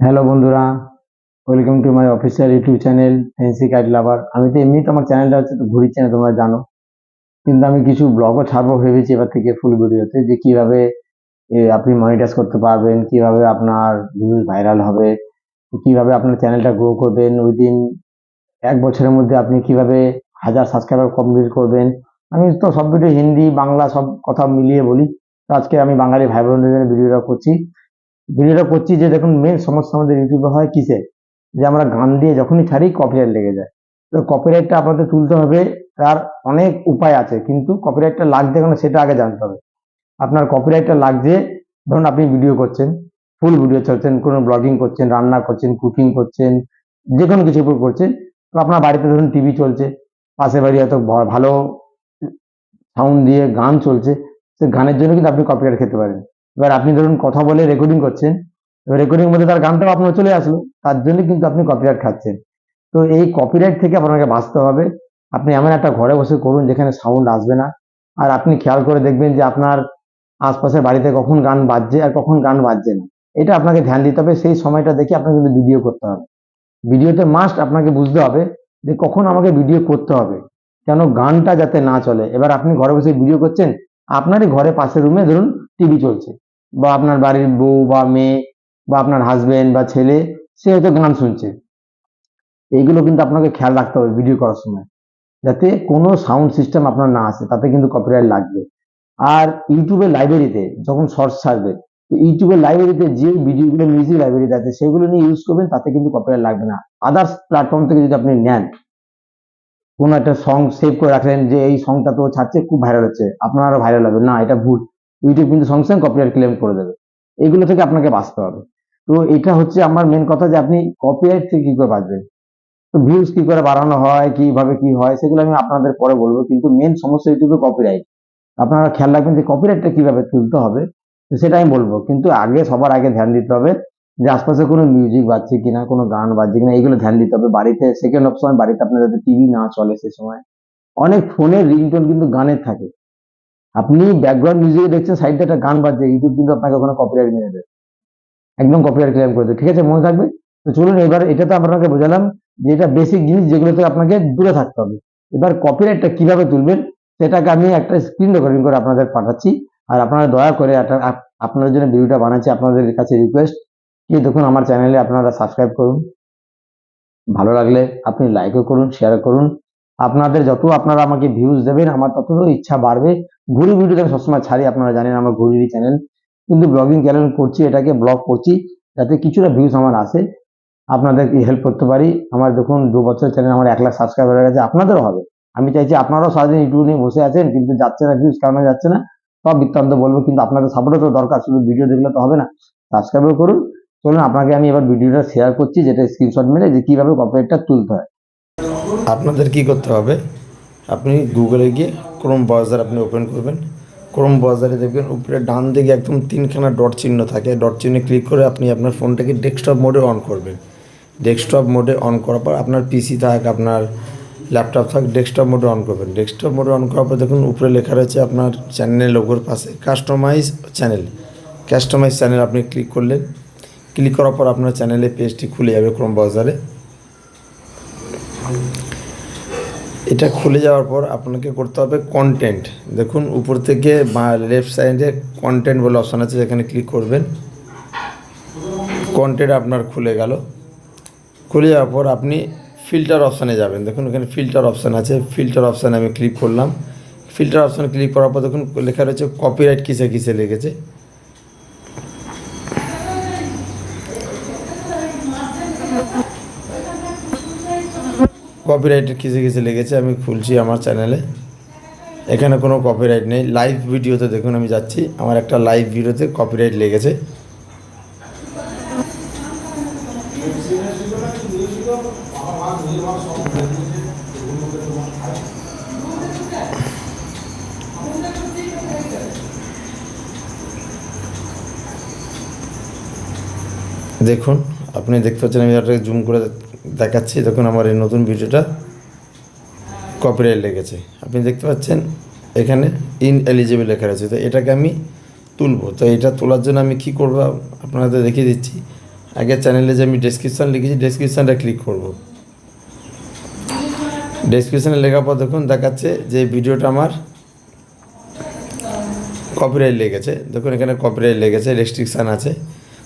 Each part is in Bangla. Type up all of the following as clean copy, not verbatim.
হ্যালো বন্ধুরা, welcome to my official YouTube channel fancy kite lover. আমি তো এমনি তো আমার চ্যানেলটা হচ্ছে তো ঘুরি চ্যানেল, তোমরা জানো। কিন্তু আমি কিছু ব্লগও ছাড়বো ভেবেছি এবার থেকে ফুল ভিডিওতে, যে কিভাবে আপনি মনিটাইজ করতে পারবেন, কিভাবে আপনার ভিউজ ভাইরাল হবে, কিভাবে আপনার চ্যানেলটা গ্রো করবেন উইদিন 1 বছরের মধ্যে, আপনি কিভাবে 1000 সাবস্ক্রাইবার কমপ্লিট করবেন। আমি তো সব ভিডিও হিন্দি বাংলা সব কথা মিলিয়ে বলি। তো আজকে আমি বাঙালি ভাই বোনদের জন্য ভিডিওটা করছি যে দেখুন, মেন সমস্যা আমাদের ইউটিউবে হয় কিসে, যে আমরা গান দিয়ে যখনই ছাড়ি কপিরাইট লেগে যায়। তো কপিরাইটটা আপনাদের তুলতে হবে, তার অনেক উপায় আছে, কিন্তু কপিরাইটটা লাগছে কেন সেটা আগে জানতে হবে। আপনার কপিরাইটটা লাগছে, ধরুন আপনি ভিডিও করছেন, ফুল ভিডিও করছেন, কোনো ব্লগিং করছেন, রান্না করছেন, কুকিং করছেন, যে কোনো কিছুর উপর করছেন। তো আপনার বাড়িতে ধরুন টিভি চলছে, পাশের বাড়ি হয়তো ভালো সাউন্ড দিয়ে গান চলছে, সে গানের জন্য কিন্তু আপনি কপিরাইট খেতে পারেন। এবার আপনি ধরুন কথা বলে রেকর্ডিং করছেন, এবার রেকর্ডিং মধ্যে তার গানটাও আপনার চলে আসলো, তার জন্য কিন্তু আপনি কপিরাইট খাচ্ছেন। তো এই কপিরাইট থেকে আপনাকে বাঁচতে হবে। আপনি এমন একটা ঘরে বসে করুন যেখানে সাউন্ড আসবে না। আর আপনি খেয়াল করে দেখবেন যে আপনার আশপাশের বাড়িতে কখন গান বাজছে আর কখন গান বাজছে না, এটা আপনাকে ধ্যান দিতে হবে। সেই সময়টা দেখে আপনাকে কিন্তু ভিডিও করতে হবে। ভিডিওতে মাস্ট আপনাকে বুঝতে হবে যে কখন আমাকে ভিডিও করতে হবে, কেন গানটা যাতে না চলে। এবার আপনি ঘরে বসে ভিডিও করছেন, আপনারই ঘরে পাশের রুমে ধরুন টিভি চলছে, বা আপনার বাড়ির বউ বা মেয়ে বা আপনার হাজবেন্ড বা ছেলে, সে হয়তো গান শুনছে। এইগুলো কিন্তু আপনাকে খেয়াল রাখতে হবে ভিডিও করার সময়, যাতে কোনো সাউন্ড সিস্টেম আপনার না আসে, তাতে কিন্তু কপিরাইট লাগবে। আর ইউটিউবের লাইব্রেরিতে যখন শর্টস ছাড়বে, তো ইউটিউবের লাইব্রেরিতে যে ভিডিওগুলো মিউজিক লাইব্রেরিতে আছে সেগুলো নিয়ে ইউজ করবেন, তাতে কিন্তু কপিরাইট লাগবে না। আদার্স প্ল্যাটফর্ম থেকে যদি আপনি নেন, কোনো একটা সং সেভ করে রাখলেন যে এই সংটা তো ছাড়ছে, খুব ভাইরাল হচ্ছে, আপনারও ভাইরাল হবে না, এটা ভুল। ইউটিউব কিন্তু সঙ্গে সঙ্গে কপিরাইট ক্লেম করে দেবে। এগুলো থেকে আপনাকে বাঁচতে হবে। তো এটা হচ্ছে আমার মেন কথা, যে আপনি কপিরাইট থেকে কি করে বাঁচবেন। তো ভিউজ কি করে বাড়ানো হয়, কিভাবে কি হয়, সেগুলো আমি আপনাদের পরে বলবো, কিন্তু মেন সমস্যা ইউটিউবে কপিরাইট। আপনারা খেয়াল রাখবেন যে কপিরাইটটা কিভাবে তুলতে হবে, তো সেটা আমি বলবো। কিন্তু আগে সবার আগে ধ্যান দিতে হবে যে আশপাশে কোনো মিউজিক বাজছে কিনা, কোনো গান বাজছে কিনা, এগুলো ধ্যান দিতে হবে। বাড়িতে সেকেন্ড অপশন, বাড়িতে আপনার যাতে টিভি না চলে সে সময়। অনেক ফোনের রিংটোন কিন্তু গানের থাকে, আপনি ব্যাকগ্রাউন্ড মিউজিক দেখছেন, সাইডে একটা গান বাজছে, ইউটিউব কিন্তু আপনাকে ওখানে কপিরাইট মেরে দেবে, একদম কপিরাইট ক্লেম করে দেবে। ঠিক আছে, মনে থাকবে। তো চলুন, এবার এটা তো আপনাকে বোঝালাম যে এটা বেসিক জিনিস, যেগুলো থেকে আপনাকে দূরে থাকতে হবে। এবার কপিরাইটটা কিভাবে তুলবেন, সেটাকে আমি একটা স্ক্রিন রেকর্ডিং করে আপনাদের পাঠাচ্ছি। আর আপনারা দয়া করে আপনাদের জন্য ভিডিওটা বানাচ্ছি, আপনাদের কাছে রিকোয়েস্ট কি দেখুন, আমার চ্যানেলে আপনারা সাবস্ক্রাইব করুন, ভালো লাগলে আপনি লাইকও করুন, শেয়ার করুন। আপনাদের যত আপনারা আমাকে ভিউজ দেবেন, আমার তত ইচ্ছা বাড়বে। ঘুরি ভিডিও আমি সবসময় ছাড়ি, আপনারা জানেন আমার ঘুরির চ্যানেল, কিন্তু ব্লগিং চ্যানেল করছি, এটাকে ব্লগ করছি যাতে কিছুটা ভিউজ আমার আসে, আপনাদের হেল্প করতে পারি। আমার দেখুন 2 বছর চ্যানেল, আমার 1 লাখ সাবস্ক্রাইবার হয়ে গেছে, আপনাদেরও হবে। আমি চাইছি আপনারাও সারাদিন ইউটিউব নিয়ে বসে আছেন, কিন্তু যাচ্ছে না ভিউজ, কারণে যাচ্ছে না, সব বৃত্তান্ত বলবো, কিন্তু আপনাদের সাপোর্টও তো দরকার, শুধু ভিডিও দেখলে তো হবে না। সাবস্ক্রাইবও করুন। চলুন, আপনাকে আমি এবার ভিডিওটা শেয়ার করছি, যেটা স্ক্রিনশট মেরে, যে কিভাবে কপিরাইটটা তুলতে হয়। আপনাদের কি করতে হবে, আপনি গুগলে গিয়ে ক্রোম ব্রাউজার আপনি ওপেন করবেন। ক্রোম ব্রাউজারে দেখবেন উপরে ডান দিকে একদম 3খানা ডট চিহ্ন থাকে, ডট চিহ্নে ক্লিক করে আপনি আপনার ফোনটাকে ডেস্কটপ মোডে অন করবেন। ডেস্কটপ মোডে অন করার পর আপনার পিসি থাক, আপনার ল্যাপটপ থাক, ডেস্কটপ মোডে অন করবেন। ডেস্কটপ মোডে অন করার পর দেখুন উপরে লেখা রয়েছে আপনার চ্যানেলের লোগোর পাশে কাস্টমাইজ চ্যানেল। কাস্টমাইজ চ্যানেল আপনি ক্লিক করলেন। ক্লিক করার পর আপনার চ্যানেলের পেজটি খুলে যাবে ক্রোম ব্রাউজারে। এটা খুলে যাওয়ার পর আপনাকে করতে হবে কন্টেন্ট। দেখুন উপর থেকে লেফট সাইডে কন্টেন্ট বলে অপশান আছে, যেখানে ক্লিক করবেন। কন্টেন্ট আপনার খুলে গেল। খুলে যাওয়ার পর আপনি ফিল্টার অপশানে যাবেন। দেখুন এখানে ফিল্টার অপশান আছে, ফিল্টার অপশানে আমি ক্লিক করলাম। ফিল্টার অপশানে ক্লিক করার পর দেখুন লেখা রয়েছে কপিরাইট কিসে কিসে লেগেছে। কপিরাইট কিসে কিসে লেগেছে আমি খুলছি আমার চ্যানেলে। এখানে কোনো কপিরাইট নেই। লাইভ ভিডিওতে দেখুন আমি যাচ্ছি, আমার একটা লাইভ ভিডিওতে কপিরাইট লেগেছে। দেখুন আপনি দেখতে পাচ্ছেন, আমি একটা জুম করে দেখাচ্ছি। দেখুন আমার এই নতুন ভিডিওটা কপিরাইট লেগেছে, আপনি দেখতে পাচ্ছেন এখানে ইনএলিজিবল লেখা রয়েছে। তো এটাকে আমি তুলবো। তো এটা তোলার জন্য আমি কি করব আপনাদের দেখিয়ে দিচ্ছি। আগে চ্যানেলে যে আমি ডেসক্রিপশান লিখেছি ডেসক্রিপশানটা ক্লিক করব। ডেসক্রিপশানে লেখার পর দেখুন দেখাচ্ছে যে ভিডিওটা আমার কপিরাইট লেগেছে। দেখুন এখানে কপিরাইট লেগেছে, রেস্ট্রিকশান আছে।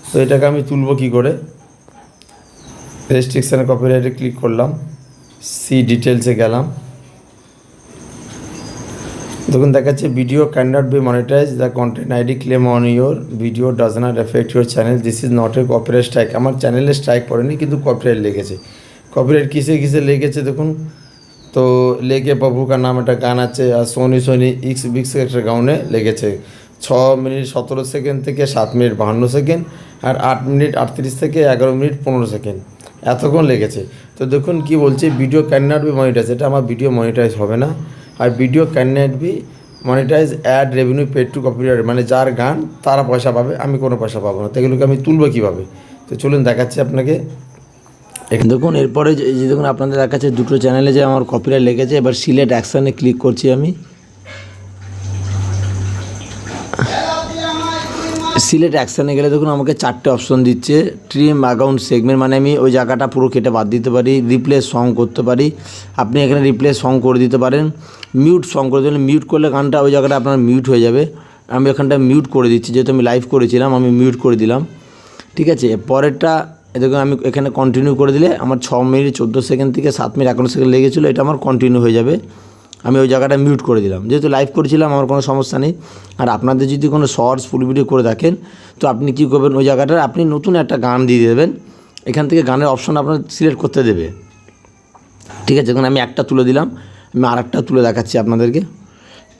তো এটাকে আমি তুলবো কী করে? রেস্ট্রিকশানে কপিরাইটে ক্লিক করলাম, সি ডিটেলসে গেলাম। দেখুন দেখাচ্ছে video can not be monetize, the content ID claim on your video does not affect your channel, this is not a copyright strike. আমার চ্যানেলে স্ট্রাইক পড়েনি, কিন্তু কপিরাইট লেগেছে। কপিরাইট কিসে কিসে লেগেছে দেখুন তো, লেকে বাবু কা নাম একটা গান আছে, আর সোনি সোনি ইক্স বিক্স একটা গাউনে লেগেছে 6 মিনিট 17 সেকেন্ড থেকে 7 মিনিট 52 সেকেন্ড, আর 8 মিনিট 38 থেকে 11 মিনিট 15 সেকেন্ড, এতক্ষণ লেগেছে। তো দেখুন কি বলছে, video can not be monetize, এটা আমার ভিডিও মনিটাইজ হবে না। আর video can not be monetize ad revenue paid to copyright, মানে যার গান তারা পয়সা পাবে, আমি কোনো পয়সা পাবো না। তো এগুলোকে আমি তুলবো কীভাবে? তো চলুন দেখাচ্ছি আপনাকে। দেখুন এরপরে এই যে দেখুন আপনাদের দেখাচ্ছে দুটো চ্যানেলে যে আমার কপিরাইট লেগেছে। এবার সিলেক্ট অ্যাকশানে ক্লিক করছি আমি। সিলেক্ট অ্যাকশানে গেলে দেখুন আমাকে 4টে অপশন দিচ্ছে। ট্রিম অ্যাকাউন্ট সেগমেন্ট, মানে আমি ওই জায়গাটা পুরো কেটে বাদ দিতে পারি। রিপ্লেস সং করতে পারি, আপনি এখানে রিপ্লেস সং করে দিতে পারেন। মিউট সং করে দিলে, মিউট করলে গানটা ওই জায়গাটা আপনার মিউট হয়ে যাবে। আমি এখানটা মিউট করে দিচ্ছি, যেহেতু আমি লাইভ করেছিলাম আমি মিউট করে দিলাম। ঠিক আছে, পরেরটা দেখুন আমি এখানে কন্টিনিউ করে দিলে আমার 6 মিনিট 14 সেকেন্ড থেকে 7 মিনিট 51 সেকেন্ড লেগেছিলো, এটা আমার কন্টিনিউ হয়ে যাবে। আমি ওই জায়গাটা মিউট করে দিলাম, যেহেতু লাইভ করেছিলাম আমার কোনো সমস্যা নেই। আর আপনাদের যদি কোনো শর্টস ফুল ভিডিও করে থাকেন, তো আপনি কী করবেন, ওই জায়গাটায় আপনি নতুন একটা গান দিয়ে দেবেন। এখান থেকে গানের অপশন আপনার সিলেক্ট করতে দেবে। ঠিক আছে, এখন আমি একটা তুলে দিলাম, আমি আরেকটা তুলে দেখাচ্ছি আপনাদেরকে।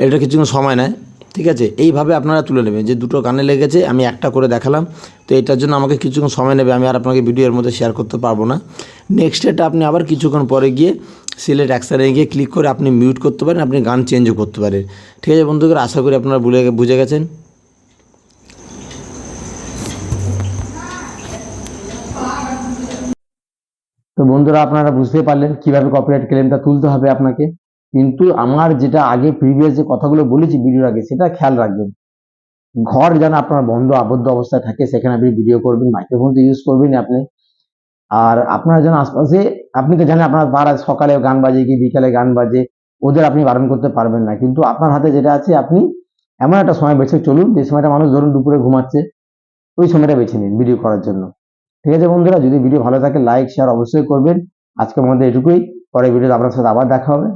এটা কিছুক্ষণ সময় নেয়। ঠিক আছে, এইভাবে আপনারা তুলে নেবেন। যে দুটো গানে লেগেছে আমি একটা করে দেখালাম, তো এটার জন্য আমাকে কিছুক্ষণ সময় নেবে, আমি আর আপনাকে ভিডিওর মধ্যে শেয়ার করতে পারবো না। নেক্সট এটা আপনি আবার কিছুক্ষণ পরে গিয়ে সিলেক্ট অ্যাকশানে গিয়ে ক্লিক করে আপনি মিউট করতে পারেন, আপনি গান চেঞ্জও করতে পারেন। ঠিক আছে বন্ধুরা, আশা করি আপনারা বুঝে গেছেন। তো বন্ধুরা আপনারা বুঝতে পারলেন কিভাবে কপিরাইট ক্লেমটা তুলতে হবে আপনাকে। কিন্তু আমার যেটা আগে প্রিভিয়াস যে কথাগুলো বলেছি ভিডিওর আগে, সেটা খেয়াল রাখবেন। ঘর যেন আপনার বন্ধ আবদ্ধ অবস্থায় থাকে, সেখানে আপনি ভিডিও করবেন, মাইক্রোফোন তো ইউজ করবেন আপনি। আর আপনার যেন আশপাশে, আপনি তো জানেন আপনার পাড়ায় সকালে গান বাজে কি বিকালে গান বাজে, ওদের আপনি বারণ করতে পারবেন না। কিন্তু আপনার হাতে যেটা আছে, আপনি এমন একটা সময় বেছে চলুন, যে সময়টা মানুষ ধরুন দুপুরে ঘুমাচ্ছে, ওই সময়টা বেছে নিন ভিডিও করার জন্য। ঠিক আছে বন্ধুরা, যদি ভিডিও ভালো থাকে লাইক শেয়ার অবশ্যই করবেন। আজকের মধ্যে এটুকুই, পরে ভিডিওতে আপনার সাথে আবার দেখা হবে।